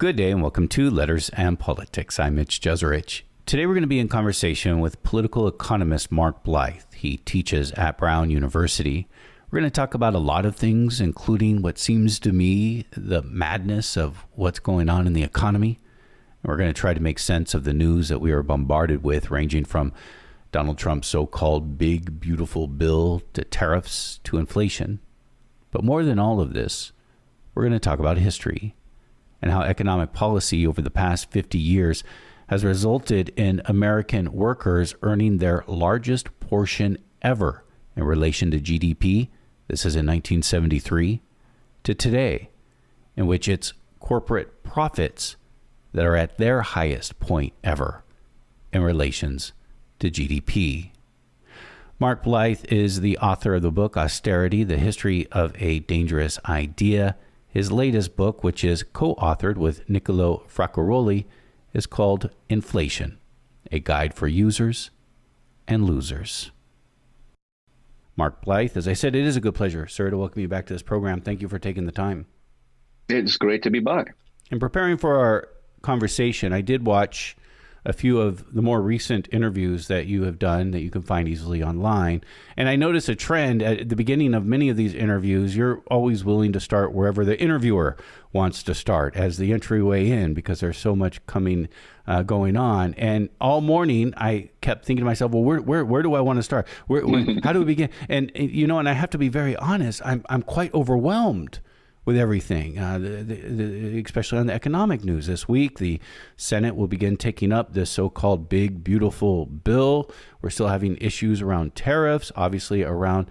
Good day and welcome to Letters and Politics. I'm Mitch Jeserich. Today we're going to be in conversation with political economist Mark Blyth. He teaches at Brown University. We're going to talk about a lot of things, including what seems to me the madness of what's going on in the economy. And we're going to try to make sense of the news that we are bombarded with, ranging from Donald Trump's so-called big, beautiful bill to tariffs to inflation. But more than all of this, we're going to talk about history and how economic policy over the past 50 years has resulted in American workers earning their largest portion ever in relation to GDP. This is in 1973 to today, in which it's corporate profits that are at their highest point ever in relations to GDP. Mark Blyth is the author of the book Austerity, The History of a Dangerous Idea. His latest book, which is co-authored with Nicolò Fraccaroli, is called Inflation, A Guide for Users and Losers. Mark Blyth, as I said, it is a good pleasure, sir, to welcome you back to this program. Thank you for taking the time. It's great to be back. In preparing for our conversation, I did watch a few of the more recent interviews that you have done that you can find easily online. And I noticed a trend at the beginning of many of these interviews. You're always willing to start wherever the interviewer wants to start as the entryway in, because there's so much going on. And all morning I kept thinking to myself, well, where do I want to start? How do we begin? And and I have to be very honest, I'm quite overwhelmed with everything, especially on the economic news. This week, the Senate will begin taking up this so-called big, beautiful bill. We're still having issues around tariffs, obviously around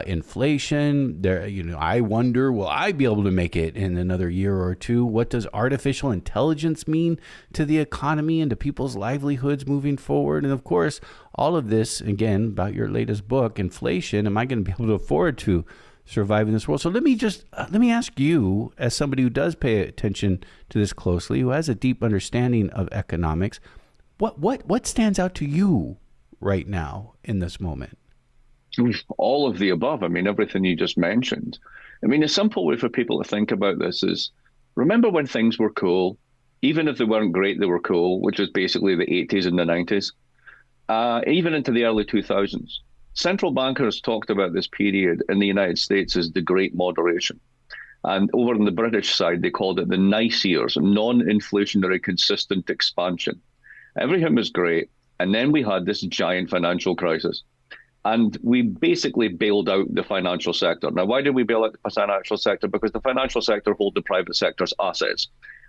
inflation. There, I wonder, will I be able to make it in another year or two? What does artificial intelligence mean to the economy and to people's livelihoods moving forward? And of course, all of this, again, about your latest book, Inflation. Am I going to be able to afford to survive in this world? So let me ask you, as somebody who does pay attention to this closely, who has a deep understanding of economics, what stands out to you right now in this moment? All of the above. I mean, everything you just mentioned. I mean, a simple way for people to think about this is, remember when things were cool? Even if they weren't great, they were cool, which is basically the 80s and the 90s, even into the early 2000s. Central bankers talked about this period in the United States as the Great Moderation. And over on the British side, they called it the nice years, non-inflationary consistent expansion. Everything was great. And then we had this giant financial crisis. And we basically bailed out the financial sector. Now, why did we bail out the financial sector? Because the financial sector hold the private sector's assets.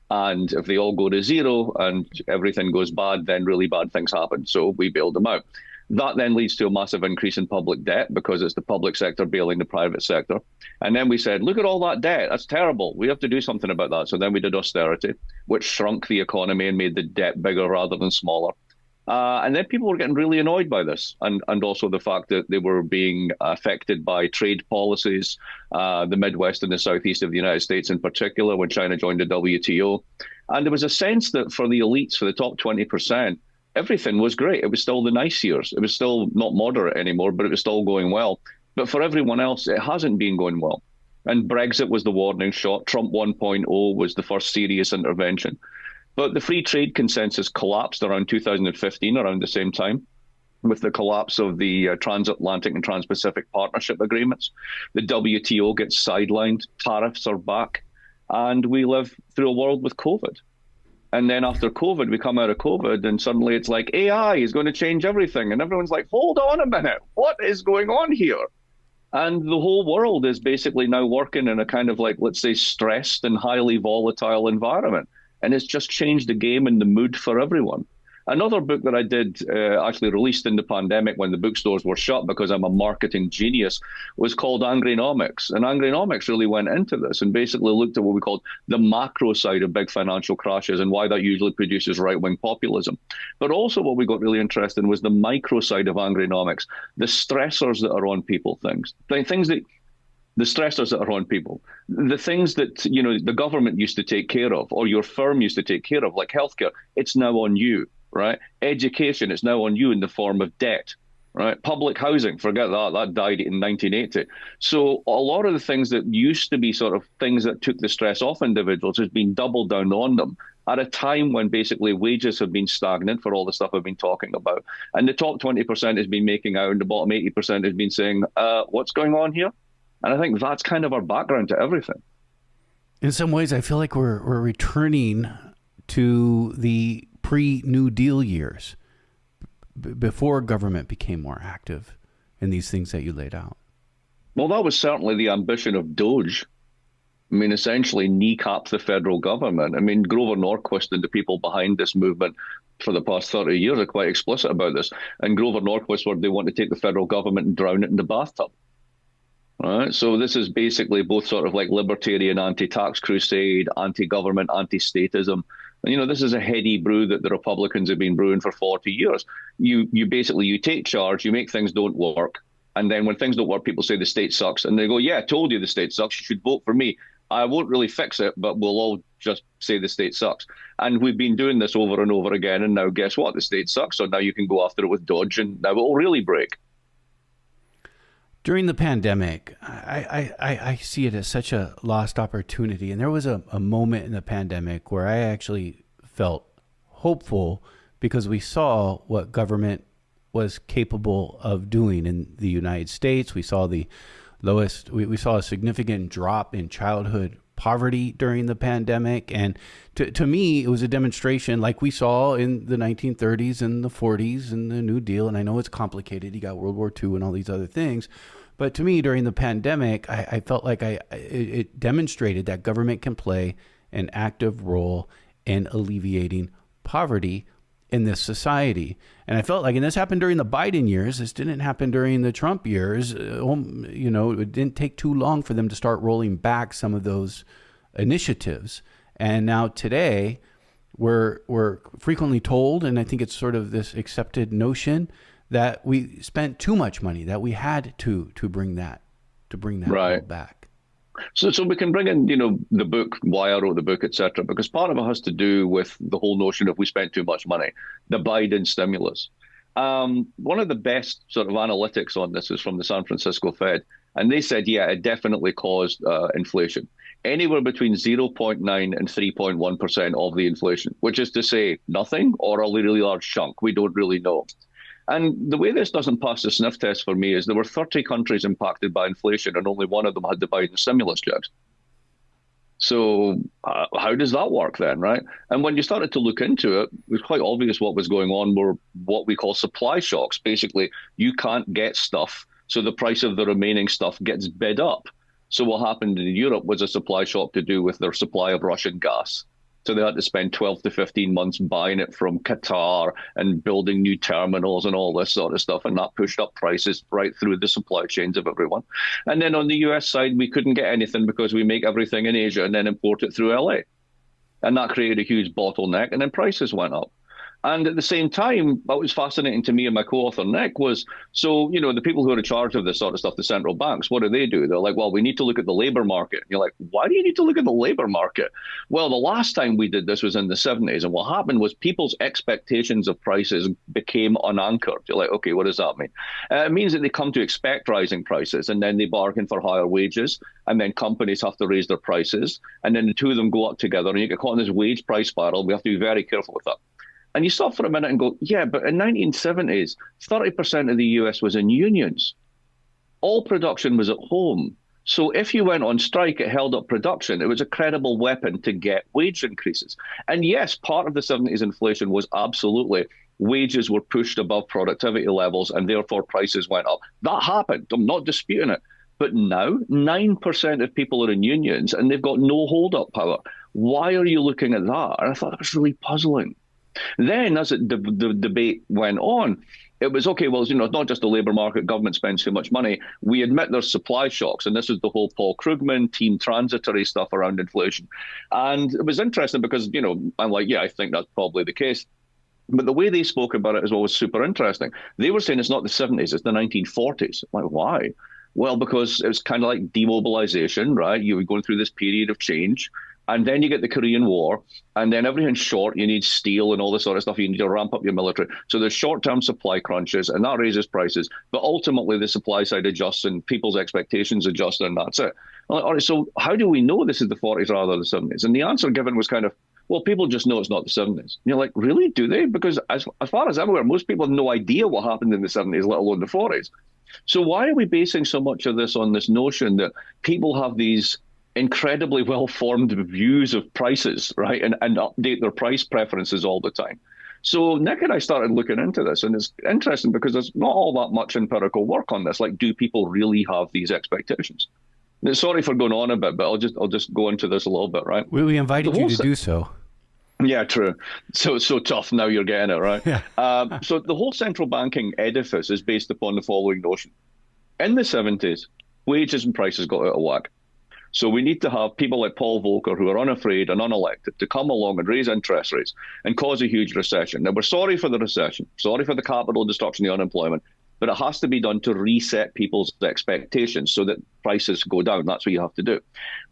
And if they all go to zero and everything goes bad, then really bad things happen. So we bailed them out. That then leads to a massive increase in public debt because it's the public sector bailing the private sector. And then we said, look at all that debt. That's terrible. We have to do something about that. So then we did austerity, which shrunk the economy and made the debt bigger rather than smaller. And then people were getting really annoyed by this, and also the fact that they were being affected by trade policies, the Midwest and the Southeast of the United States in particular, when China joined the WTO. And there was a sense that for the elites, for the top 20%, everything was great. It was still the nice years. It was still not moderate anymore, but it was still going well. But for everyone else, it hasn't been going well. And Brexit was the warning shot. Trump 1.0 was the first serious intervention. But the free trade consensus collapsed around 2015, around the same time, with the collapse of the transatlantic and trans-Pacific partnership agreements. The WTO gets sidelined, tariffs are back, and we live through a world with COVID. And then after COVID, we come out of COVID, and suddenly it's like AI is going to change everything. And everyone's like, hold on a minute, what is going on here? And the whole world is basically now working in a kind of like, let's say, stressed and highly volatile environment. And it's just changed the game and the mood for everyone. Another book that I did actually released in the pandemic when the bookstores were shut because I'm a marketing genius was called Angrynomics. And Angrynomics really went into this and basically looked at what we called the macro side of big financial crashes and why that usually produces right-wing populism. But also what we got really interested in was the micro side of Angrynomics, the stressors that are on people, the stressors that are on people, the things that, the government used to take care of or your firm used to take care of, like healthcare, it's now on you, right? Education, it's now on you in the form of debt. right? Public housing, forget that. That died in 1980. So a lot of the things that used to be sort of things that took the stress off individuals has been doubled down on them at a time when basically wages have been stagnant for all the stuff I've been talking about. And the top 20% has been making out and the bottom 80% has been saying, what's going on here? And I think that's kind of our background to everything. In some ways, I feel like we're returning to the pre-New Deal years, before government became more active in these things that you laid out. Well, that was certainly the ambition of Doge. I mean, essentially kneecap the federal government. I mean, Grover Norquist and the people behind this movement for the past 30 years are quite explicit about this. And Grover Norquist, where they want to take the federal government and drown it in the bathtub. Right. So this is basically both sort of like libertarian anti-tax crusade, anti-government, anti-statism. And, you know, this is a heady brew that the Republicans have been brewing for 40 years. You basically, you take charge, you make things don't work. And then when things don't work, people say the state sucks. And they go, yeah, I told you the state sucks. You should vote for me. I won't really fix it, but we'll all just say the state sucks. And we've been doing this over and over again. And now guess what? The state sucks. So now you can go after it with Dodge and now it will really break. During the pandemic, I see it as such a lost opportunity. And there was a moment in the pandemic where I actually felt hopeful because we saw what government was capable of doing in the United States. We saw the lowest, we saw a significant drop in childhood poverty during the pandemic. And to me, it was a demonstration like we saw in the 1930s and the 40s and the New Deal. And I know it's complicated. You got World War II and all these other things. But to me, during the pandemic, I felt like it demonstrated that government can play an active role in alleviating poverty in this society. And I felt like, and this happened during the Biden years, this didn't happen during the Trump years. You know, it didn't take too long for them to start rolling back some of those initiatives. And now today, we're frequently told, and I think it's sort of this accepted notion that we spent too much money, that we had to bring that right back. So we can bring in, you know, the book, why I wrote the book, etc., because part of it has to do with the whole notion of we spent too much money, the Biden stimulus. One of the best sort of analytics on this is from the San Francisco Fed, and they said, yeah, it definitely caused inflation. Anywhere between 0.9 and 3.1% of the inflation, which is to say nothing or a really large chunk. We don't really know. And the way this doesn't pass the sniff test for me is there were 30 countries impacted by inflation and only one of them had the Biden stimulus checks. So how does that work then, right? And when you started to look into it, it was quite obvious what was going on were what we call supply shocks. Basically, you can't get stuff, so the price of the remaining stuff gets bid up. So what happened in Europe was a supply shock to do with their supply of Russian gas. So they had to spend 12 to 15 months buying it from Qatar and building new terminals and all this sort of stuff. And that pushed up prices right through the supply chains of everyone. And then on the US side, we couldn't get anything because we make everything in Asia and then import it through LA. And that created a huge bottleneck and then prices went up. And at the same time, what was fascinating to me and my co-author, Nick, was, so, you know, the people who are in charge of this sort of stuff, the central banks, what do? They're like, well, we need to look at the labor market. And you're like, why do you need to look at the labor market? Well, the last time we did this was in the 70s. And what happened was people's expectations of prices became unanchored. You're like, okay, what does that mean? It means that they come to expect rising prices and then they bargain for higher wages. And then companies have to raise their prices. And then the two of them go up together and you get caught in this wage price spiral. We have to be very careful with that. And you stop for a minute and go, yeah, but in 1970s, 30% of the US was in unions. All production was at home. So if you went on strike, it held up production. It was a credible weapon to get wage increases. And yes, part of the 70s inflation was absolutely wages were pushed above productivity levels and therefore prices went up. That happened. I'm not disputing it. But now 9% of people are in unions and they've got no hold-up power. Why are you looking at that? And I thought that was really puzzling. Then, as the debate went on, it was, okay, well, you know, not just the labor market, government spends too much money. We admit there's supply shocks. And this is the whole Paul Krugman, team transitory stuff around inflation. And it was interesting because, you know, I'm like, yeah, I think that's probably the case. But the way they spoke about it as well was super interesting. They were saying it's not the 70s, it's the 1940s. I'm like, why? Well, because it was kind of like demobilization, right? You were going through this period of change. And then you get the Korean War, and then everything's short. You need steel and all this sort of stuff. You need to ramp up your military. So there's short-term supply crunches, and that raises prices. But ultimately, the supply side adjusts, and people's expectations adjust, and that's it. All right, so how do we know this is the 40s rather than the 70s? And the answer given was kind of, well, people just know it's not the 70s. And you're like, really? Do they? Because as far as I'm aware, most people have no idea what happened in the 70s, let alone the 40s. So why are we basing so much of this on this notion that people have these incredibly well-formed views of prices, right, and update their price preferences all the time? So Nick and I started looking into this, and it's interesting because there's not all that much empirical work on this. Like, do people really have these expectations? Sorry for going on a bit, but I'll just go into this a little bit, right? We invited you to do so. Yeah, true. So tough. Now you're getting it, right? Yeah. So the whole central banking edifice is based upon the following notion. In the 70s, wages and prices got out of whack. So we need to have people like Paul Volcker, who are unafraid and unelected, to come along and raise interest rates and cause a huge recession. Now, we're sorry for the recession, sorry for the capital destruction, the unemployment, but it has to be done to reset people's expectations so that prices go down. That's what you have to do.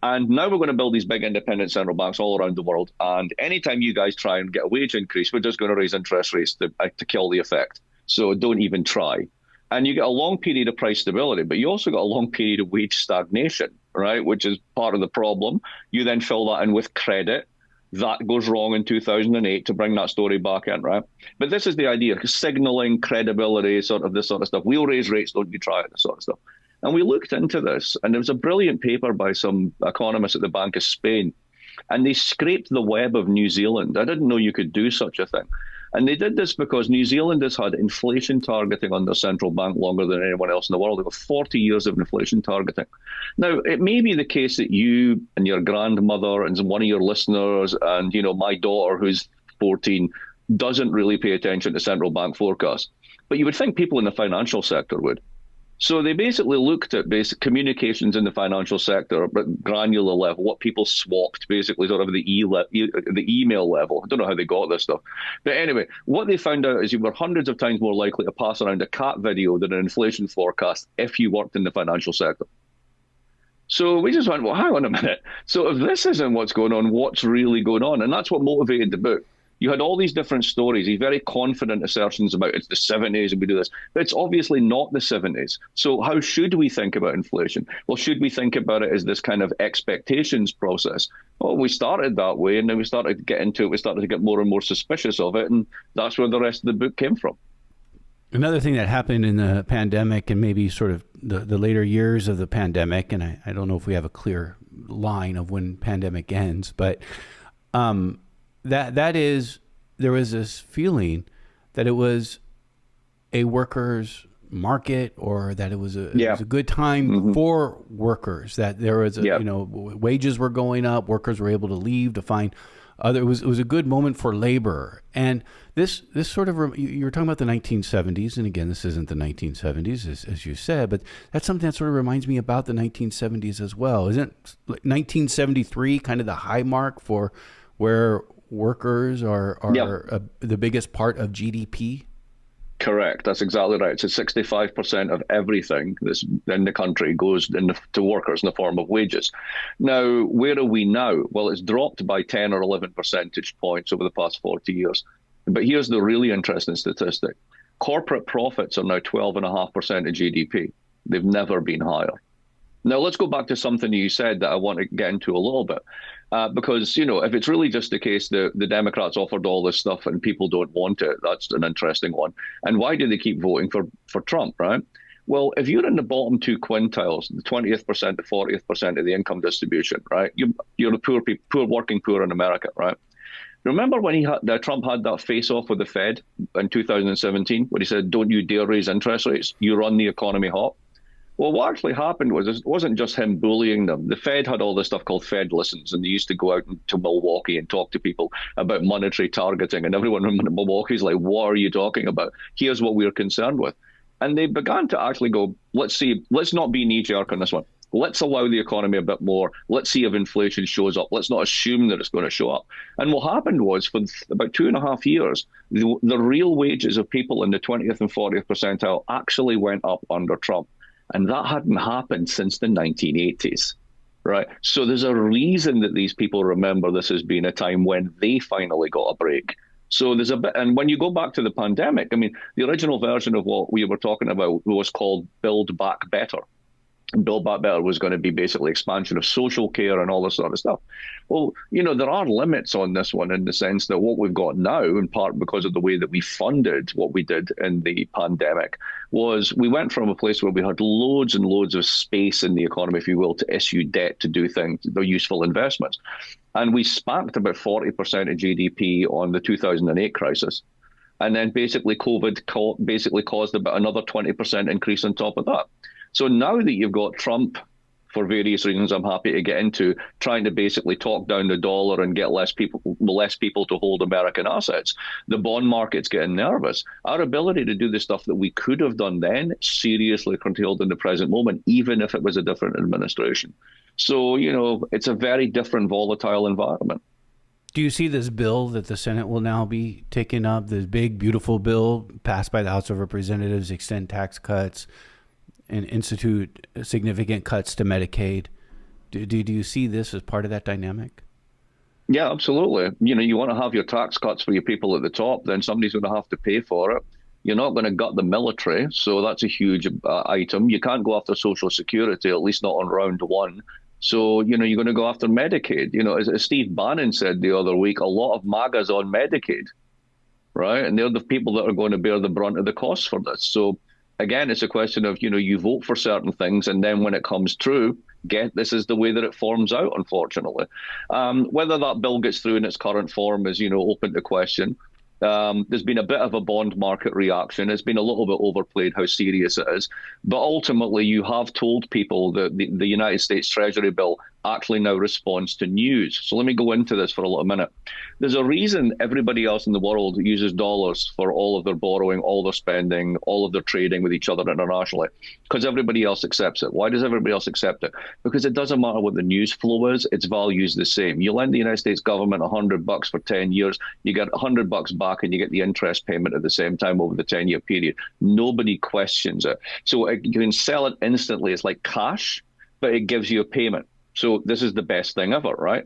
And now we're going to build these big independent central banks all around the world. And anytime you guys try and get a wage increase, we're just going to raise interest rates to kill the effect. So don't even try. And you get a long period of price stability, but you also got a long period of wage stagnation, right, which is part of the problem. You then fill that in with credit. That goes wrong in 2008 to bring that story back in, right? But this is the idea, signaling credibility, sort of this sort of stuff. We'll raise rates, don't you try it, this sort of stuff. And we looked into this, and there was a brilliant paper by some economists at the Bank of Spain, and they scraped the web of New Zealand. I didn't know you could do such a thing. And they did this because New Zealand has had inflation targeting on their central bank longer than anyone else in the world. They've got 40 years of inflation targeting. Now, it may be the case that you and your grandmother and one of your listeners and, my daughter who's 14 doesn't really pay attention to central bank forecasts. But you would think people in the financial sector would. So they basically looked at basic communications in the financial sector, but granular level, what people swapped, basically sort of the email level. I don't know how they got this stuff. But anyway, what they found out is you were hundreds of times more likely to pass around a cat video than an inflation forecast if you worked in the financial sector. So we just went, well, hang on a minute. So if this isn't what's going on, what's really going on? And that's what motivated the book. You had all these different stories, these very confident assertions about it's the 70s and we do this, but it's obviously not the 70s. So how should we think about inflation? Well, should we think about it as this kind of expectations process? Well, we started that way, and then we started to get into it. We started to get more and more suspicious of it, and that's where the rest of the book came from. Another thing that happened in the pandemic and maybe sort of the later years of the pandemic, and I don't know if we have a clear line of when pandemic ends, but that is, there was this feeling that it was a workers' market, or that it was a good time for workers, that there was wages were going up, workers were able to leave to find other. It was a good moment for labor. And this sort of, you were talking about the 1970s, and again, this isn't the 1970s as you said, but that's something that sort of reminds me about the 1970s as well. Isn't 1973 kind of the high mark for where workers are the biggest part of GDP? Correct. That's exactly right. So 65% of everything that's in the country goes to workers in the form of wages. Now, where are we now? Well, it's dropped by 10 or 11 percentage points over the past 40 years. But here's the really interesting statistic. Corporate profits are now 12.5% of GDP. They've never been higher. Now, let's go back to something you said that I want to get into a little bit. Because, if it's really just the case that the Democrats offered all this stuff and people don't want it, that's an interesting one. And why do they keep voting for Trump, right? Well, if you're in the bottom two quintiles, the 20th percent to 40th percent of the income distribution, right? You're the poor working poor in America, right? Remember when Trump had that face-off with the Fed in 2017, where he said, don't you dare raise interest rates, you run the economy hot? Well, what actually happened was it wasn't just him bullying them. The Fed had all this stuff called Fed Listens, and they used to go out to Milwaukee and talk to people about monetary targeting. And everyone in Milwaukee's like, what are you talking about? Here's what we're concerned with. And they began to actually go, let's not be knee-jerk on this one. Let's allow the economy a bit more. Let's see if inflation shows up. Let's not assume that it's going to show up. And what happened was, for about 2.5 years, the real wages of people in the 20th and 40th percentile actually went up under Trump. And that hadn't happened since the 1980s. right? So there's a reason that these people remember this as being a time when they finally got a break. So there's a bit, and when you go back to the pandemic, I mean, the original version of what we were talking about was called Build Back Better. Build Back Better was going to be basically expansion of social care and all this sort of stuff. Well, there are limits on this one in the sense that what we've got now, in part because of the way that we funded what we did in the pandemic, was we went from a place where we had loads and loads of space in the economy, if you will, to issue debt to do things, the useful investments. And we spanked about 40% of GDP on the 2008 crisis. And then basically COVID basically caused about another 20% increase on top of that. So now that you've got Trump, for various reasons I'm happy to get into, trying to basically talk down the dollar and get less people to hold American assets, the bond market's getting nervous. Our ability to do the stuff that we could have done then seriously curtailed in the present moment, even if it was a different administration. So, it's a very different, volatile environment. Do you see this bill that the Senate will now be taking up, this big, beautiful bill passed by the House of Representatives, extend tax cuts and institute significant cuts to Medicaid? Do you see this as part of that dynamic? Yeah, absolutely. You want to have your tax cuts for your people at the top, then somebody's going to have to pay for it. You're not going to gut the military, so that's a huge item. You can't go after Social Security, at least not on round one. So, you're going to go after Medicaid. As Steve Bannon said the other week, a lot of MAGA's on Medicaid, right? And they're the people that are going to bear the brunt of the costs for this. So, again, it's a question of, you vote for certain things, and then when it comes true, this is the way that it forms out, unfortunately. Whether that bill gets through in its current form is, open to question. There's been a bit of a bond market reaction. It's been a little bit overplayed how serious it is. But ultimately, you have told people that the United States Treasury bill actually now responds to news. So let me go into this for a little minute. There's a reason everybody else in the world uses dollars for all of their borrowing, all their spending, all of their trading with each other internationally, because everybody else accepts it. Why does everybody else accept it? Because it doesn't matter what the news flow is, its value is the same. You lend the United States government $100 for 10 years, you get $100 back and you get the interest payment at the same time over the 10-year period. Nobody questions it. So you can sell it instantly. It's like cash, but it gives you a payment. So this is the best thing ever, right?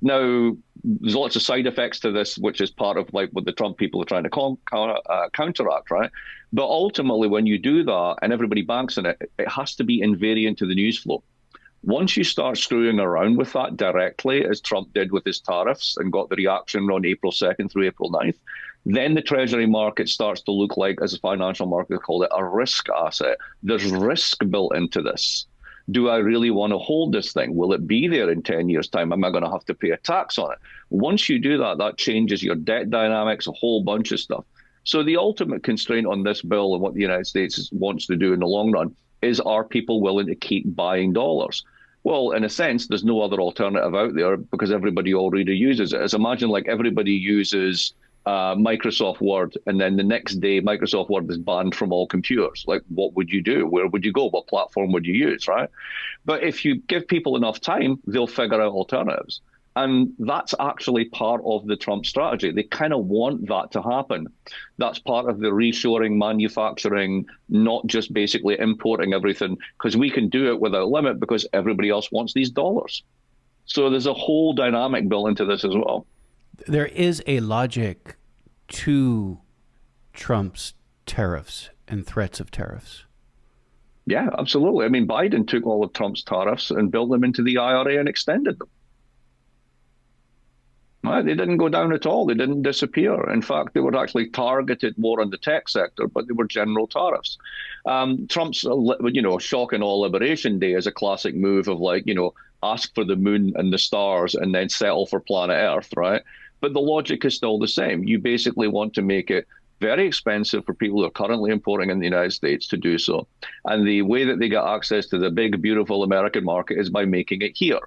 Now, there's lots of side effects to this, which is part of like what the Trump people are trying to counteract, right? But ultimately, when you do that and everybody banks in it, it has to be invariant to the news flow. Once you start screwing around with that directly, as Trump did with his tariffs and got the reaction on April 2nd through April 9th, then the Treasury market starts to look like, as a financial market called it, a risk asset. There's risk built into this. Do I really want to hold this thing? Will it be there in 10 years' time? Am I going to have to pay a tax on it? Once you do that, that changes your debt dynamics, a whole bunch of stuff. So the ultimate constraint on this bill and what the United States wants to do in the long run is, are people willing to keep buying dollars? Well, in a sense, there's no other alternative out there because everybody already uses it. It's imagine like everybody uses Microsoft Word, and then the next day Microsoft Word is banned from all computers. Like, what would you do? Where would you go? What platform would you use, right? But if you give people enough time, they'll figure out alternatives. And that's actually part of the Trump strategy. They kind of want that to happen. That's part of the reshoring, manufacturing, not just basically importing everything, because we can do it without limit because everybody else wants these dollars. So there's a whole dynamic built into this as well. There is a logic to Trump's tariffs and threats of tariffs. Yeah, absolutely. I mean, Biden took all of Trump's tariffs and built them into the IRA and extended them. Right? They didn't go down at all. They didn't disappear. In fact, they were actually targeted more on the tech sector, but they were general tariffs. Trump's, shock and awe liberation day is a classic move of like, ask for the moon and the stars and then settle for planet Earth, right? But the logic is still the same. You basically want to make it very expensive for people who are currently importing in the United States to do so. And the way that they get access to the big, beautiful American market is by making it here.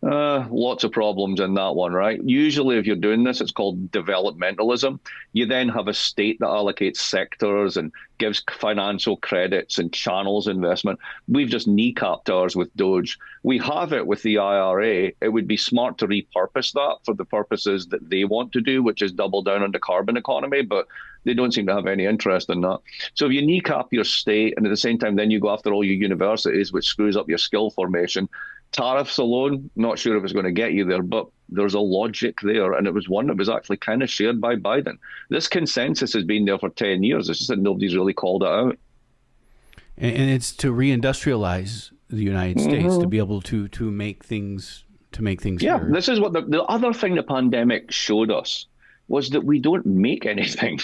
Lots of problems in that one, right? Usually if you're doing this, it's called developmentalism. You then have a state that allocates sectors and gives financial credits and channels investment. We've just kneecapped ours with Doge. We have it with the IRA. It would be smart to repurpose that for the purposes that they want to do, which is double down on the carbon economy, but they don't seem to have any interest in that. So if you kneecap your state and at the same time then you go after all your universities, which screws up your skill formation, Tariffs alone, not sure if it's going to get you there, but there's a logic there. And it was one that was actually kind of shared by Biden. This consensus has been there for 10 years. It's just that nobody's really called it out. And it's to reindustrialize the United States, to be able to make things Yeah, here. this is what the other thing the pandemic showed us was that we don't make anything,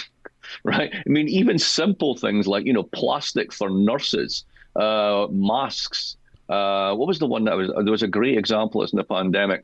right? I mean, even simple things like, plastic for nurses, masks. What was the one that there was a great example in the pandemic.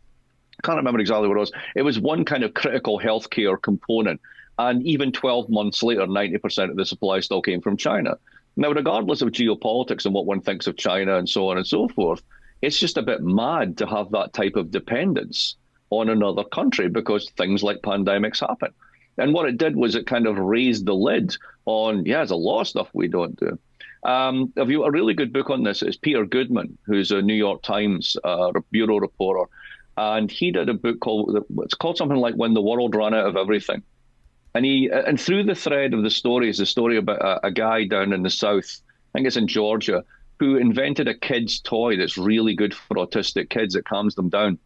I can't remember exactly what it was. It was one kind of critical healthcare component. And even 12 months later, 90% of the supply still came from China. Now, regardless of geopolitics and what one thinks of China and so on and so forth, it's just a bit mad to have that type of dependence on another country because things like pandemics happen. And what it did was it kind of raised the lid on, there's a lot of stuff we don't do. Have you a really good book on this? It's Peter Goodman, who's a New York Times bureau reporter. And he did a book it's called something like When the World Ran Out of Everything. And through the thread of the story is the story about a guy down in the South, I think it's in Georgia, who invented a kid's toy that's really good for autistic kids. It calms them down.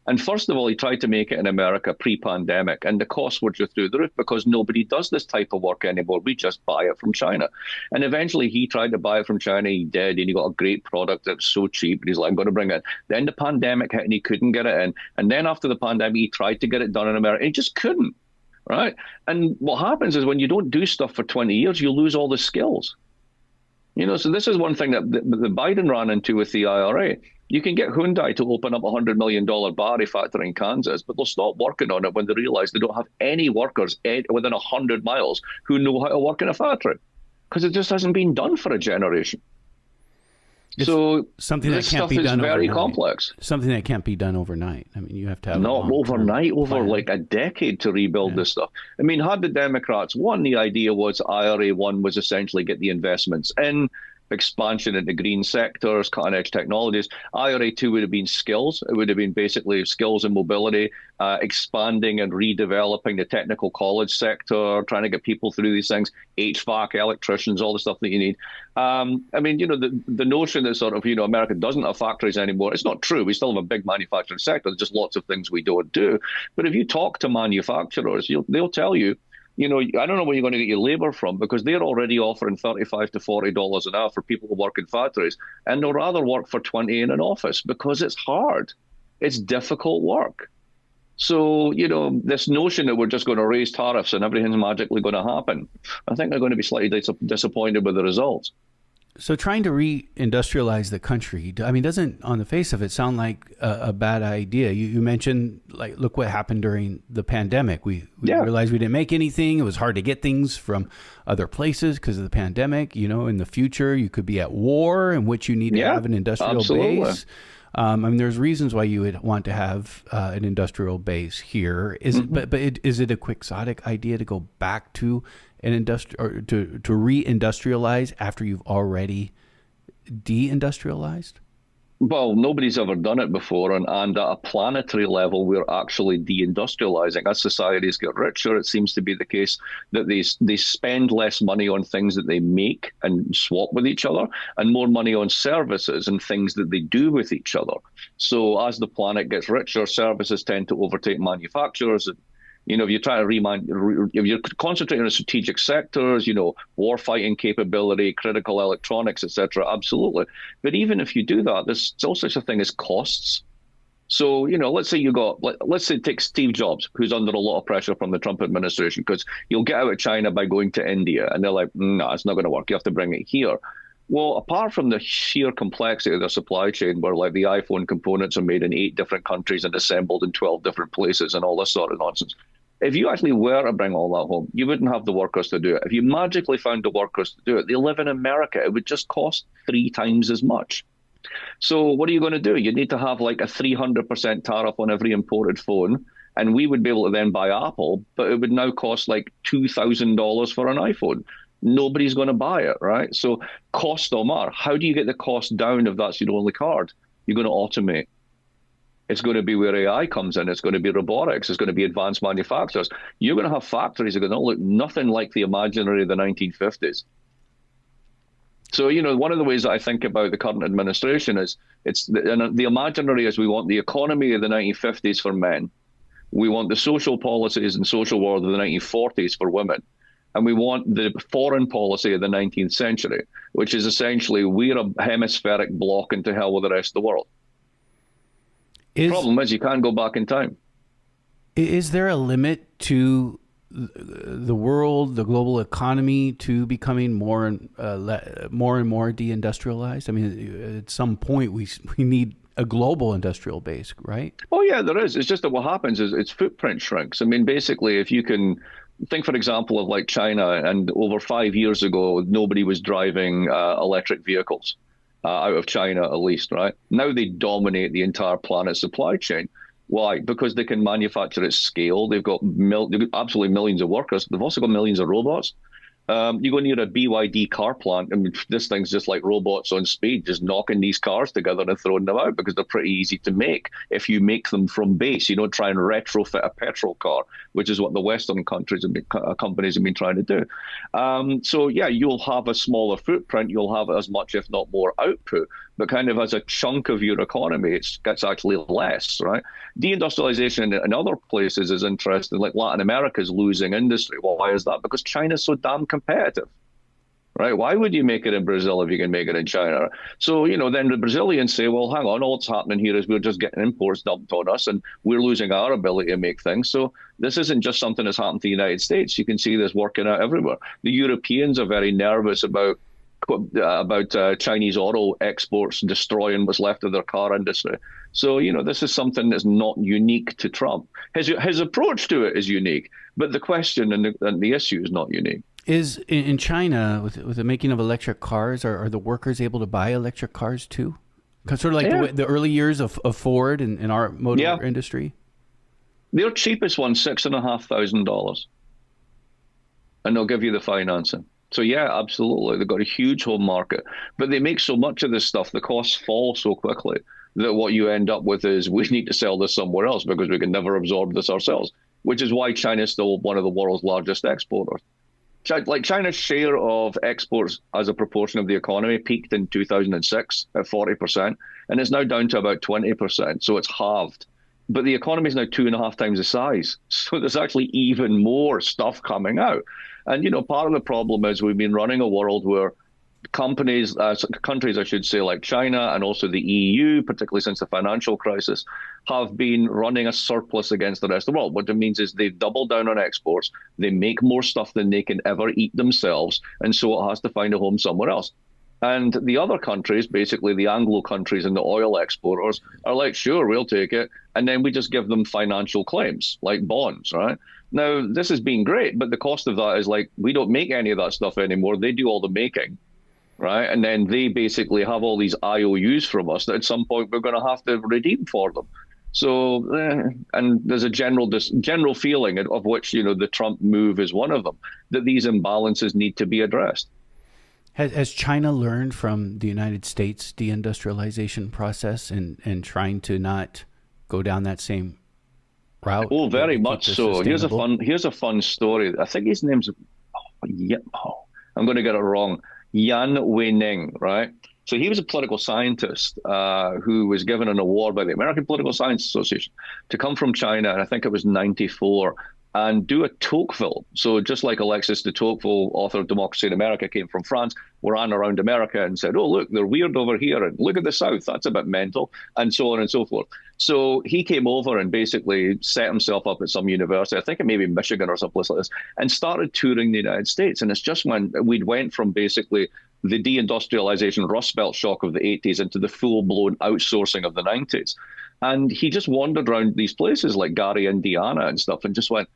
And first of all, he tried to make it in America pre-pandemic, and the costs were just through the roof because nobody does this type of work anymore. We just buy it from China. And eventually he tried to buy it from China. He did, and he got a great product that was so cheap. And he's like, I'm going to bring it in. Then the pandemic hit and he couldn't get it in. And then after the pandemic, he tried to get it done in America. And he just couldn't, right? And what happens is when you don't do stuff for 20 years, you lose all the skills. So this is one thing that the Biden ran into with the IRA. You can get Hyundai to open up a $100 million battery factory in Kansas, but they'll stop working on it when they realize they don't have any workers within 100 miles who know how to work in a factory because it just hasn't been done for a generation. So something that can't be done very overnight. Complex. Something that can't be done overnight. I mean, you have to have not overnight, over like a decade to rebuild this stuff. I mean, had the Democrats won, the idea was IRA 1 was essentially get the investments in, expansion into green sectors, cutting edge technologies. IRA 2 would have been skills. It would have been basically skills and mobility, expanding and redeveloping the technical college sector, trying to get people through these things, HVAC, electricians, all the stuff that you need. I mean, the notion that sort of, America doesn't have factories anymore, it's not true. We still have a big manufacturing sector. There's just lots of things we don't do. But if you talk to manufacturers, they'll tell you, I don't know where you're going to get your labor from because they're already offering $35 to $40 an hour for people who work in factories. And they'll rather work for 20 in an office because it's hard. It's difficult work. So, this notion that we're just going to raise tariffs and everything's magically going to happen, I think they're going to be slightly disappointed with the results. So trying to re-industrialize the country, I mean, doesn't on the face of it sound like a bad idea? You mentioned, like, look what happened during the pandemic. We realized we didn't make anything. It was hard to get things from other places because of the pandemic. In the future, you could be at war in which you need to have an industrial base. I mean, there's reasons why you would want to have an industrial base here. Is it? Is it a quixotic idea to go back to an or to re-industrialize after you've already deindustrialized? Well, nobody's ever done it before, and at a planetary level, we're actually deindustrializing. As societies get richer, it seems to be the case that they spend less money on things that they make and swap with each other, and more money on services and things that they do with each other. So as the planet gets richer, services tend to overtake manufacturers. If you're trying to if you're concentrating on strategic sectors, war fighting capability, critical electronics, etc., absolutely. But even if you do that, there's still such a thing as costs. So, let's say take Steve Jobs, who's under a lot of pressure from the Trump administration, because you'll get out of China by going to India. And they're like, no, it's not going to work. You have to bring it here. Well, apart from the sheer complexity of their supply chain, where like the iPhone components are made in 8 different countries and assembled in 12 different places and all this sort of nonsense, if you actually were to bring all that home, you wouldn't have the workers to do it. If you magically found the workers to do it, they live in America. It would just cost 3 times as much. So what are you going to do? You need to have like a 300% tariff on every imported phone, and we would be able to then buy Apple, but it would now cost like $2,000 for an iPhone. Nobody's going to buy it, right? So cost no matter. How do you get the cost down if that's your only card? You're going to automate. It's going to be where AI comes in. It's going to be robotics. It's going to be advanced manufacturers. You're going to have factories that are going to look nothing like the imaginary of the 1950s. So, one of the ways that I think about the current administration is and the imaginary is we want the economy of the 1950s for men. We want the social policies and social world of the 1940s for women. And we want the foreign policy of the 19th century, which is essentially we're a hemispheric block into hell with the rest of the world. The problem is you can't go back in time. Is there a limit to the world, the global economy, to becoming more and more deindustrialized? I mean, at some point we need a global industrial base, right? Oh yeah, there is. It's just that what happens is its footprint shrinks. I mean, basically, if you can think, for example, of like China, and over 5 years ago, nobody was driving electric vehicles out of China, at least, right? Now they dominate the entire planet supply chain. Why? Because they can manufacture at scale. They've got absolutely millions of workers. They've also got millions of robots. You go near a BYD car plant, I mean, this thing's just like robots on speed, just knocking these cars together and throwing them out because they're pretty easy to make. If you make them from base, you don't try and retrofit a petrol car, which is what the Western companies have been trying to do. So yeah, you'll have a smaller footprint. You'll have as much, if not more, output. But kind of as a chunk of your economy, it's actually less, right? Deindustrialization in other places is interesting. Like Latin America is losing industry. Well, why is that? Because China's so damn competitive, right? Why would you make it in Brazil if you can make it in China? So, then the Brazilians say, well, hang on, all that's happening here is we're just getting imports dumped on us and we're losing our ability to make things. So this isn't just something that's happened to the United States. You can see this working out everywhere. The Europeans are very nervous about Chinese auto exports destroying what's left of their car industry. So, this is something that's not unique to Trump. His approach to it is unique, but the question and the issue is not unique. Is in China, with the making of electric cars, are the workers able to buy electric cars too? Sort of like the early years of Ford in our motor industry? Their cheapest one's $6,500. And they'll give you the financing. So yeah, absolutely. They've got a huge home market, but they make so much of this stuff, the costs fall so quickly that what you end up with is we need to sell this somewhere else because we can never absorb this ourselves, which is why China is still one of the world's largest exporters. Like China's share of exports as a proportion of the economy peaked in 2006 at 40%, and it's now down to about 20%. So it's halved. But the economy is now 2.5 times the size. So there's actually even more stuff coming out. And, part of the problem is we've been running a world where countries, I should say, like China and also the EU, particularly since the financial crisis, have been running a surplus against the rest of the world. What it means is they've doubled down on exports. They make more stuff than they can ever eat themselves. And so it has to find a home somewhere else. And the other countries, basically the Anglo countries and the oil exporters, are like, sure, we'll take it. And then we just give them financial claims, like bonds, right? Now, this has been great, but the cost of that is like, we don't make any of that stuff anymore. They do all the making, right? And then they basically have all these IOUs from us that at some point we're going to have to redeem for them. So, and there's a general feeling of which, the Trump move is one of them, that these imbalances need to be addressed. Has China learned from the United States deindustrialization process and trying to not go down that same route? Oh, very much so. Here's a fun story. I think his name's I'm going to get it wrong. Yan Weining, right? So he was a political scientist who was given an award by the American Political Science Association to come from China, and I think it was 1994, and do a Tocqueville. So just like Alexis de Tocqueville, author of Democracy in America, came from France, ran around America and said, oh, look, they're weird over here, and look at the South, that's a bit mental, and so on and so forth. So he came over and basically set himself up at some university, I think it may be Michigan or someplace like this, and started touring the United States. And it's just when we went from basically the deindustrialization Rust Belt shock of the 80s into the full-blown outsourcing of the 90s. And he just wandered around these places like Gary, Indiana and stuff and just went,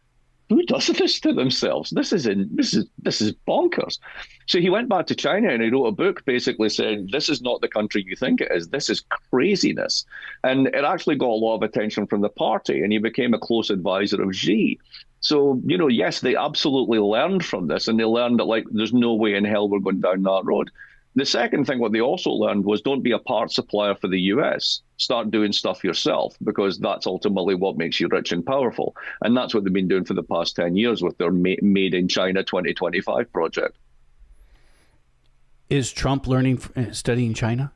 who does this to themselves? This is bonkers. So he went back to China and he wrote a book basically saying, this is not the country you think it is. This is craziness. And it actually got a lot of attention from the party, and he became a close advisor of Xi. So, yes, they absolutely learned from this, and they learned that, like, there's no way in hell we're going down that road. The second thing, what they also learned was don't be a part supplier for the US. Start doing stuff yourself, because that's ultimately what makes you rich and powerful. And that's what they've been doing for the past 10 years with their Made in China 2025 project. Is Trump studying China?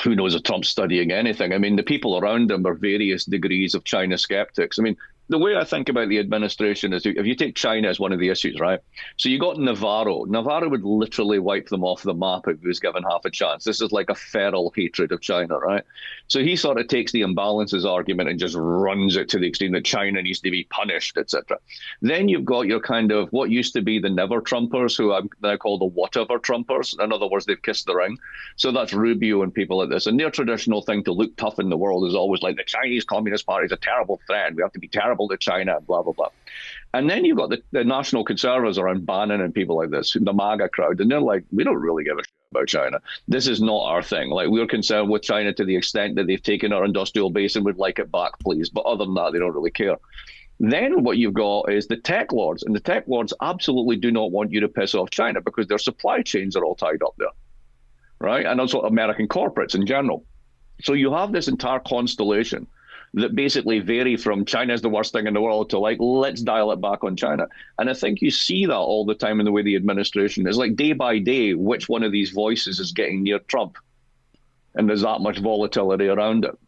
Who knows if Trump's studying anything? I mean, the people around him are various degrees of China skeptics. I mean, the way I think about the administration is if you take China as one of the issues, right? So you got Navarro. Navarro would literally wipe them off the map if he was given half a chance. This is like a feral hatred of China, right? So he sort of takes the imbalances argument and just runs it to the extreme that China needs to be punished, etc. Then you've got your kind of what used to be the never Trumpers, who I now call the whatever Trumpers. In other words, they've kissed the ring. So that's Rubio and people like this. And their traditional thing to look tough in the world is always like the Chinese Communist Party is a terrible threat. We have to be terrible to China, blah, blah, blah. And then you've got the national conservatives around Bannon and people like this, the MAGA crowd, and they're like, we don't really give a shit about China. This is not our thing. Like, we're concerned with China to the extent that they've taken our industrial base and would like it back, please. But other than that, they don't really care. Then what you've got is the tech lords, and the tech lords absolutely do not want you to piss off China because their supply chains are all tied up there, right? And also American corporates in general. So you have this entire constellation that basically vary from China is the worst thing in the world to like, let's dial it back on China. And I think you see that all the time in the way the administration is like day by day, which one of these voices is getting near Trump. And there's that much volatility around it.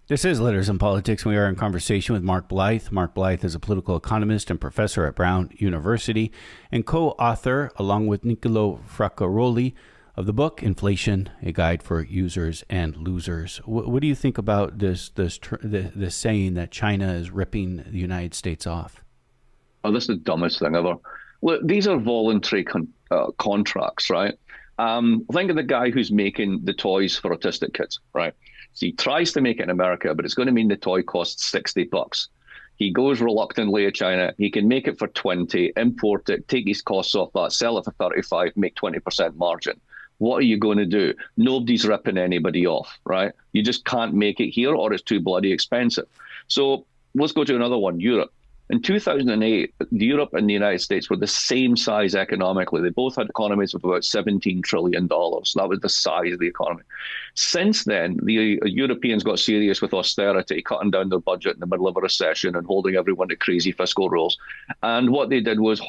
This is Letters in Politics. We are in conversation with Mark Blyth. Mark Blyth is a political economist and professor at Brown University and co-author, along with Nicolò Fraccaroli, of the book Inflation: A Guide for Users and Losers. What do you think about this saying that China is ripping the United States off? Oh, this is the dumbest thing ever. Look, these are voluntary contracts, right? Think of the guy who's making the toys for autistic kids, right? So he tries to make it in America, but it's going to mean the toy costs $60. He goes reluctantly to China. He can make it for 20, import it, take his costs off that, sell it for 35, make 20% margin. What are you going to do? Nobody's ripping anybody off, right? You just can't make it here or it's too bloody expensive. So let's go to another one, Europe. In 2008, Europe and the United States were the same size economically. They both had economies of about $17 trillion. That was the size of the economy. Since then, the Europeans got serious with austerity, cutting down their budget in the middle of a recession and holding everyone to crazy fiscal rules. And what they did was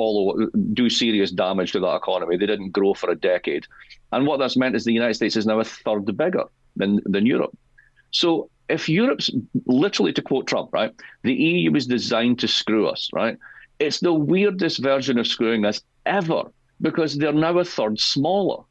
do serious damage to that economy. They didn't grow for a decade. And what that's meant is the United States is now a third bigger than Europe. So if Europe's, literally to quote Trump, right, the EU was designed to screw us, right? It's the weirdest version of screwing us ever because they're now a third smaller.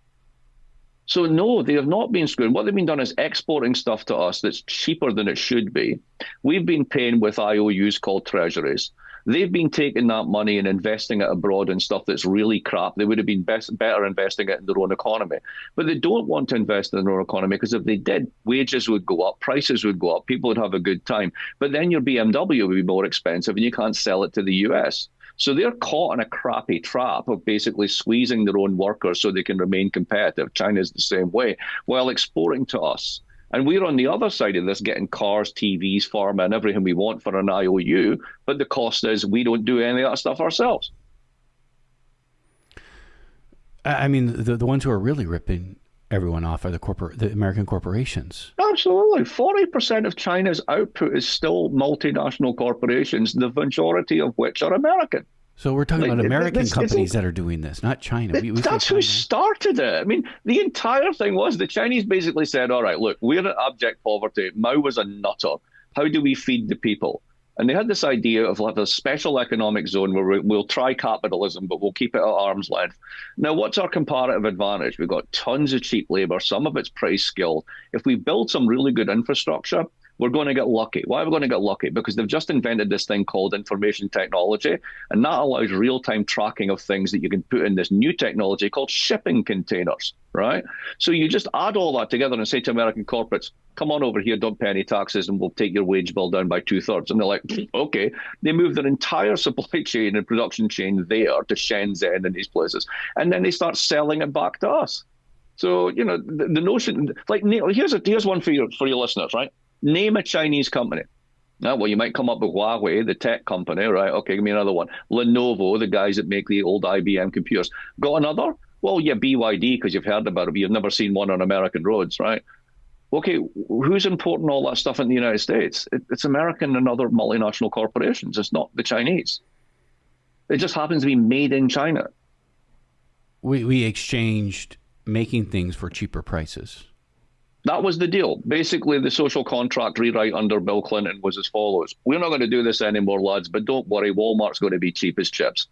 So no, they have not been screwing. What they've been done is exporting stuff to us that's cheaper than it should be. We've been paying with IOUs called treasuries. They've been taking that money and investing it abroad in stuff that's really crap. They would have been better investing it in their own economy. But they don't want to invest in their own economy because if they did, wages would go up, prices would go up, people would have a good time. But then your BMW would be more expensive and you can't sell it to the US. So they're caught in a crappy trap of basically squeezing their own workers so they can remain competitive. China's the same way, while exporting to us. And we're on the other side of this, getting cars, TVs, pharma, and everything we want for an IOU. But the cost is we don't do any of that stuff ourselves. I mean, the ones who are really ripping everyone off are the American corporations. Absolutely. 40% of China's output is still multinational corporations, the majority of which are American. So we're talking about American companies that are doing this, not China. That's who started it. I mean, the entire thing was the Chinese basically said, all right, look, we're in abject poverty. Mao was a nutter. How do we feed the people? And they had this idea of like a special economic zone where we'll try capitalism, but we'll keep it at arm's length. Now, what's our comparative advantage? We've got tons of cheap labor. Some of it's price skilled. If we build some really good infrastructure, we're going to get lucky. Why are we going to get lucky? Because they've just invented this thing called information technology, and that allows real-time tracking of things that you can put in this new technology called shipping containers, right? So you just add all that together and say to American corporates, come on over here, don't pay any taxes, and we'll take your wage bill down by 2/3. And they're like, okay. They move their entire supply chain and production chain there to Shenzhen and these places, and then they start selling it back to us. So, you know, the notion, like, here's one for your listeners, right? Name a Chinese company. Well, you might come up with Huawei, the tech company, right? Okay, give me another one. Lenovo, the guys that make the old IBM computers. Got another? Well, yeah, BYD, because you've heard about it, but you've never seen one on American roads, right? Okay, who's importing all that stuff in the United States? It's American and other multinational corporations. It's not the Chinese. It just happens to be made in China. We exchanged making things for cheaper prices. That was the deal. Basically, the social contract rewrite under Bill Clinton was as follows. We're not going to do this anymore, lads, but don't worry, Walmart's going to be cheap as chips.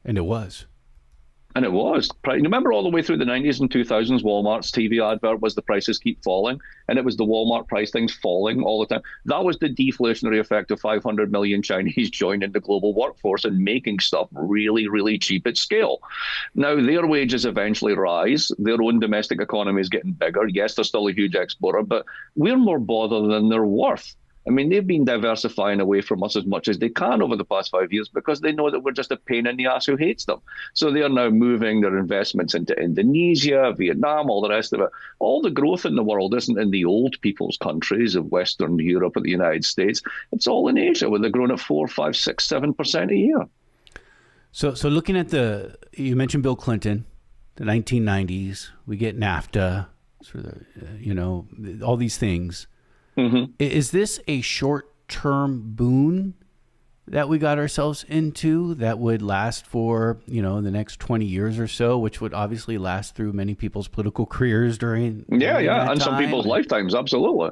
And it was. And it was. Remember all the way through the 90s and 2000s, Walmart's TV advert was the prices keep falling, and it was the Walmart price things falling all the time. That was the deflationary effect of 500 million Chinese joining the global workforce and making stuff really, really cheap at scale. Now, their wages eventually rise. Their own domestic economy is getting bigger. Yes, they're still a huge exporter, but we're more bothered than they're worth. I mean, they've been diversifying away from us as much as they can over the past 5 years because they know that we're just a pain in the ass who hates them. So they are now moving their investments into Indonesia, Vietnam, all the rest of it. All the growth in the world isn't in the old people's countries of Western Europe or the United States. It's all in Asia, where they're growing at 4, 5, 6, 7% a year. So looking at you mentioned Bill Clinton, the 1990s, we get NAFTA, sort of, all these things. Mm-hmm. Is this a short-term boon that we got ourselves into that would last for, the next 20 years or so, which would obviously last through many people's political careers during and some people's lifetimes, absolutely.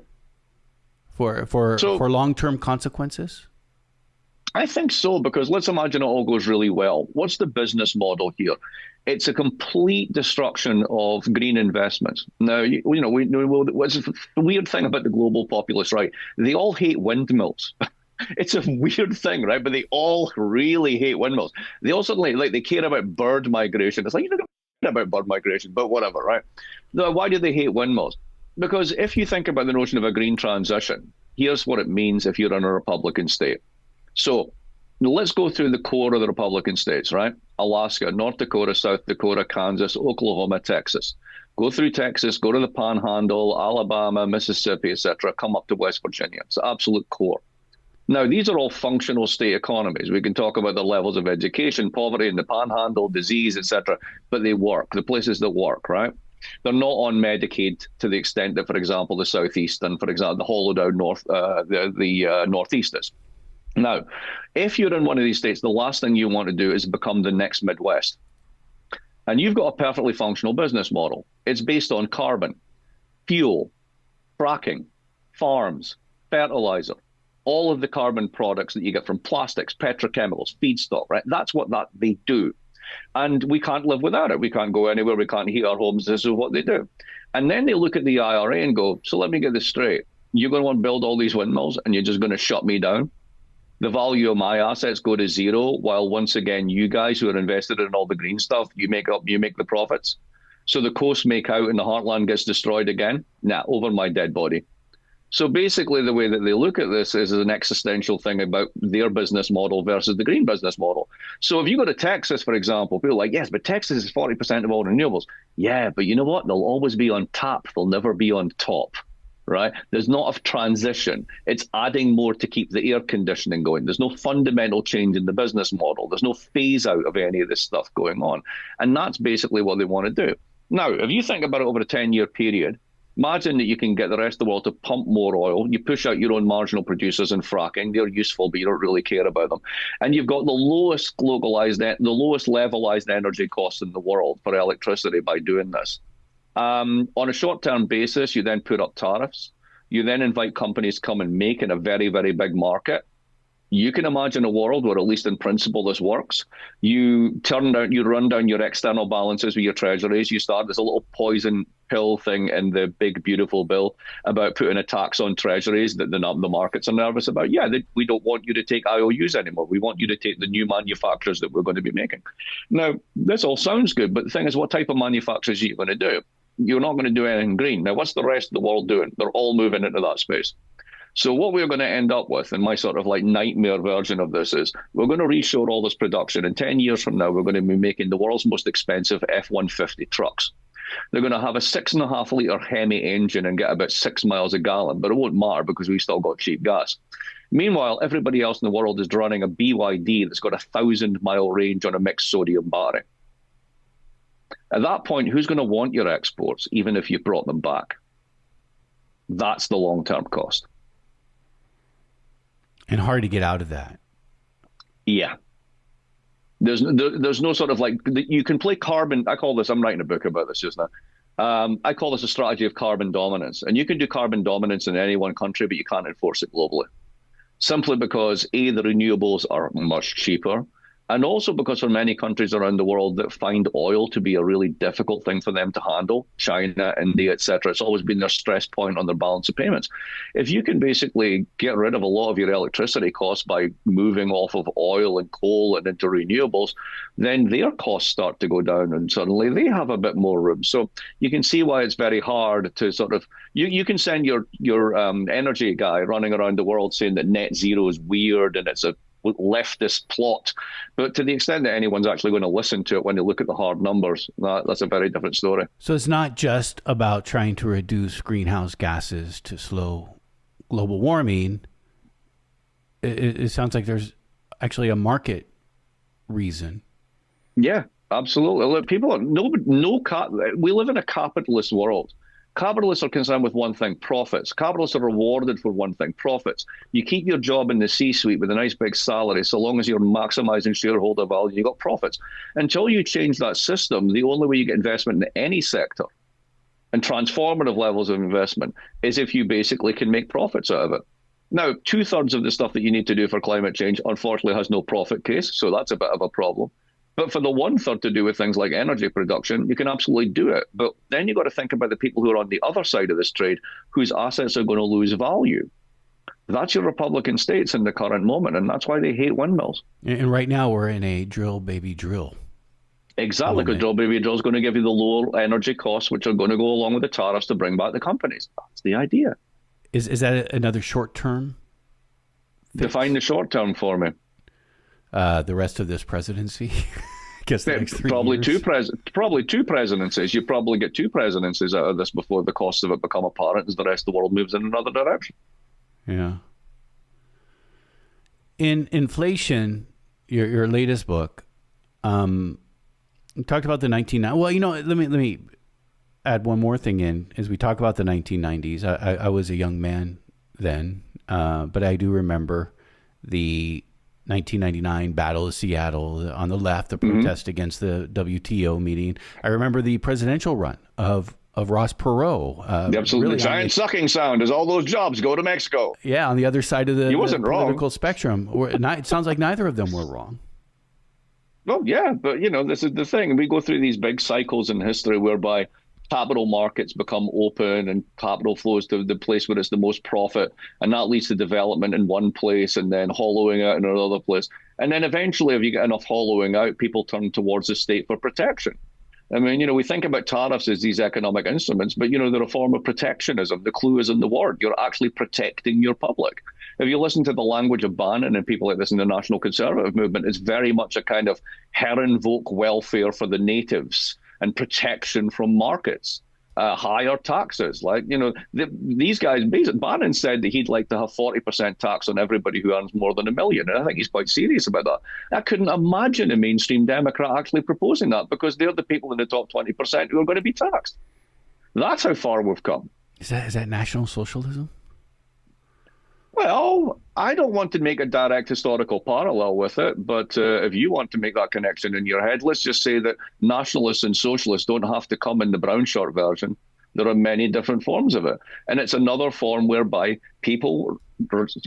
For long-term consequences? I think so, because let's imagine it all goes really well. What's the business model here? It's a complete destruction of green investments. Now, what's the weird thing about the global populace, right? They all hate windmills. It's a weird thing, right? But they all really hate windmills. They also they care about bird migration. It's like, you don't care about bird migration, but whatever, right? Now, why do they hate windmills? Because if you think about the notion of a green transition, here's what it means if you're in a Republican state. So let's go through the core of the Republican states, right? Alaska, North Dakota, South Dakota, Kansas, Oklahoma, Texas. Go through Texas, go to the Panhandle, Alabama, Mississippi, etc. Come up to West Virginia. It's the absolute core. Now, these are all functional state economies. We can talk about the levels of education, poverty in the Panhandle, disease, etc. But they work, the places that work, right? They're not on Medicaid to the extent that, for example, the Southeast and, for example, the hollowed out Northeast is. Now, if you're in one of these states, the last thing you want to do is become the next Midwest. And you've got a perfectly functional business model. It's based on carbon, fuel, fracking, farms, fertilizer, all of the carbon products that you get from plastics, petrochemicals, feedstock, right? That's what they do. And we can't live without it. We can't go anywhere. We can't heat our homes. This is what they do. And then they look at the IRA and go, so let me get this straight. You're going to want to build all these windmills and you're just going to shut me down? The value of my assets go to zero, while once again, you guys who are invested in all the green stuff, you make the profits. So the coasts make out and the heartland gets destroyed again. Nah, over my dead body. So basically, the way that they look at this is an existential thing about their business model versus the green business model. So if you go to Texas, for example, people are like, yes, but Texas is 40% of all renewables. Yeah, but you know what? They'll always be on tap. They'll never be on top. Right? There's not a transition. It's adding more to keep the air conditioning going. There's no fundamental change in the business model. There's no phase out of any of this stuff going on. And that's basically what they want to do. Now, if you think about it over a 10-year period, imagine that you can get the rest of the world to pump more oil. You push out your own marginal producers in fracking. They're useful, but you don't really care about them. And you've got the lowest levelized energy costs in the world for electricity by doing this. On a short-term basis, you then put up tariffs. You then invite companies to come and make in a very, very big market. You can imagine a world where, at least in principle, this works. You run down your external balances with your treasuries. You start this little poison pill thing in the big, beautiful bill about putting a tax on treasuries that the markets are nervous about. Yeah, we don't want you to take IOUs anymore. We want you to take the new manufacturers that we're going to be making. Now, this all sounds good, but the thing is, what type of manufacturers are you going to do? You're not going to do anything green. Now, what's the rest of the world doing? They're all moving into that space. So what we're going to end up with, and my sort of like nightmare version of this is, we're going to reshore all this production. And 10 years from now, we're going to be making the world's most expensive F-150 trucks. They're going to have a 6.5-litre Hemi engine and get about 6 miles a gallon, but it won't matter because we still got cheap gas. Meanwhile, everybody else in the world is running a BYD that's got a 1,000-mile range on a mixed sodium battery. At that point, who's going to want your exports, even if you brought them back? That's the long-term cost. And hard to get out of that. Yeah. There's no sort of like, you can play carbon. I call this, I'm writing a book about this just now. I call this a strategy of carbon dominance. And you can do carbon dominance in any one country, but you can't enforce it globally. Simply because, A, the renewables are much cheaper. And also because for many countries around the world that find oil to be a really difficult thing for them to handle, China, India, etc., it's always been their stress point on their balance of payments. If you can basically get rid of a lot of your electricity costs by moving off of oil and coal and into renewables, then their costs start to go down and suddenly they have a bit more room. So you can see why it's very hard to sort of, you can send your energy guy running around the world saying that net zero is weird and it's a leftist plot, but to the extent that anyone's actually going to listen to it when they look at the hard numbers, that's a very different story. So it's not just about trying to reduce greenhouse gases to slow global warming. It sounds like there's actually a market reason. Yeah, absolutely. Look, people are we live in a capitalist world. Capitalists are concerned with one thing, profits. Capitalists are rewarded for one thing, profits. You keep your job in the C-suite with a nice big salary, so long as you're maximizing shareholder value, you got profits. Until you change that system, the only way you get investment in any sector and transformative levels of investment is if you basically can make profits out of it. Now, 2/3 of the stuff that you need to do for climate change, unfortunately, has no profit case, so that's a bit of a problem. But for the 1/3 to do with things like energy production, you can absolutely do it. But then you've got to think about the people who are on the other side of this trade, whose assets are going to lose value. That's your Republican states in the current moment, and that's why they hate windmills. And right now we're in a drill, baby, drill. Exactly, because drill, baby, drill is going to give you the lower energy costs, which are going to go along with the tariffs to bring back the companies. That's the idea. Is that another short term? Define the short term for me. The rest of this presidency? I guess the next 3 probably years. Probably two presidencies. You probably get 2 presidencies out of this before the costs of it become apparent as the rest of the world moves in another direction. Yeah. In Inflation, your latest book, you talked about the 1990s. Well, let me add one more thing in as we talk about the 1990s. I was a young man then, but I do remember the 1999 Battle of Seattle on the left, the protest against the WTO meeting. I remember the presidential run of Ross Perot. Absolutely, really giant sucking sound as all those jobs go to Mexico. Yeah, on the other side of the political wrong. Spectrum. It sounds like neither of them were wrong. Well, yeah, but this is the thing. We go through these big cycles in history whereby capital markets become open and capital flows to the place where it's the most profit, and that leads to development in one place and then hollowing out in another place. And then eventually, if you get enough hollowing out, people turn towards the state for protection. I mean, we think about tariffs as these economic instruments, but, they're a form of protectionism. The clue is in the word. You're actually protecting your public. If you listen to the language of Bannon and people like this in the National Conservative movement, it's very much a kind of Herrenvolk welfare for the natives and protection from markets, higher taxes. Like, these guys, Bannon said that he'd like to have 40% tax on everybody who earns more than $1 million. And I think he's quite serious about that. I couldn't imagine a mainstream Democrat actually proposing that, because they're the people in the top 20% who are going to be taxed. That's how far we've come. Is that National Socialism? Well, I don't want to make a direct historical parallel with it, but if you want to make that connection in your head, let's just say that nationalists and socialists don't have to come in the brown shirt version. There are many different forms of it. And it's another form whereby people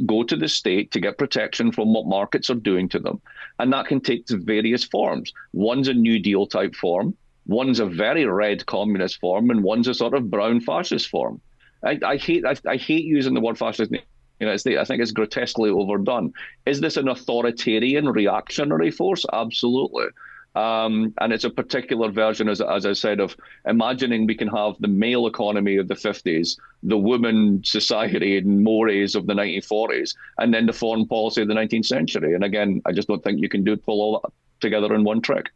go to the state to get protection from what markets are doing to them. And that can take various forms. One's a New Deal type form, one's a very red communist form, and one's a sort of brown fascist form. I hate using the word fascist. I think it's grotesquely overdone. Is this an authoritarian reactionary force? Absolutely. And it's a particular version, as I said, of imagining we can have the male economy of the 50s, the women society and mores of the 1940s, and then the foreign policy of the 19th century. And again, I just don't think you can pull all that together in one trick.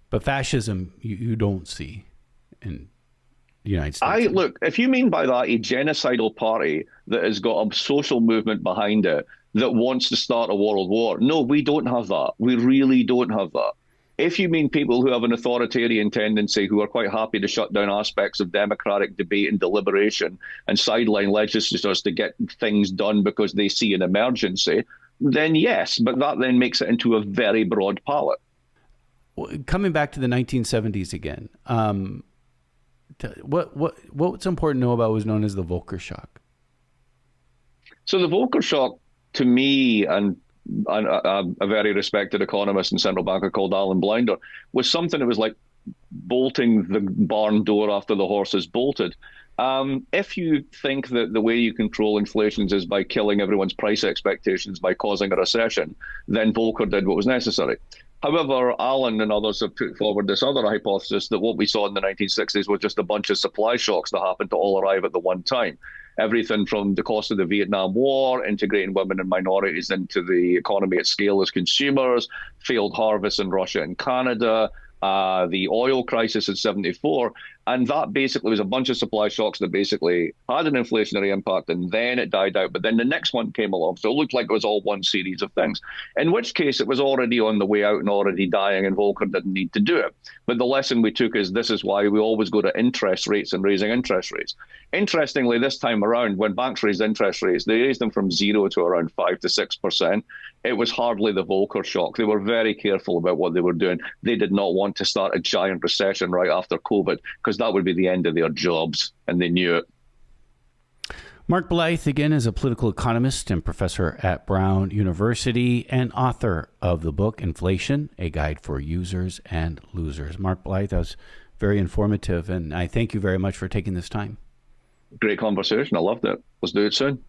But fascism, you don't see in the United States. Look, if you mean by that a genocidal party that has got a social movement behind it that wants to start a world war, no, we don't have that. We really don't have that. If you mean people who have an authoritarian tendency, who are quite happy to shut down aspects of democratic debate and deliberation and sideline legislators to get things done because they see an emergency, then yes, but that then makes it into a very broad palette. Coming back to the 1970s again, what's important to know about what was known as the Volcker shock? So the Volcker shock, to me, and a very respected economist and central banker called Alan Blinder, was something that was like bolting the barn door after the horse is bolted. If you think that the way you control inflation is by killing everyone's price expectations by causing a recession, then Volcker did what was necessary. However, Alan and others have put forward this other hypothesis that what we saw in the 1960s was just a bunch of supply shocks that happened to all arrive at the one time. Everything from the cost of the Vietnam War, integrating women and minorities into the economy at scale as consumers, failed harvests in Russia and Canada, the oil crisis in '74. And that basically was a bunch of supply shocks that basically had an inflationary impact, and then it died out. But then the next one came along. So it looked like it was all one series of things, in which case it was already on the way out and already dying, and Volcker didn't need to do it. But the lesson we took is this is why we always go to interest rates and raising interest rates. Interestingly, this time around, when banks raised interest rates, they raised them from 0 to around 5 to 6%. It was hardly the Volcker shock. They were very careful about what they were doing. They did not want to start a giant recession right after COVID, because that would be the end of their jobs, and they knew it. Mark Blyth, again, is a political economist and professor at Brown University and author of the book Inflation, A Guide for Users and Losers. Mark Blyth, that was very informative, and I thank you very much for taking this time. Great conversation. I loved it. Let's do it soon.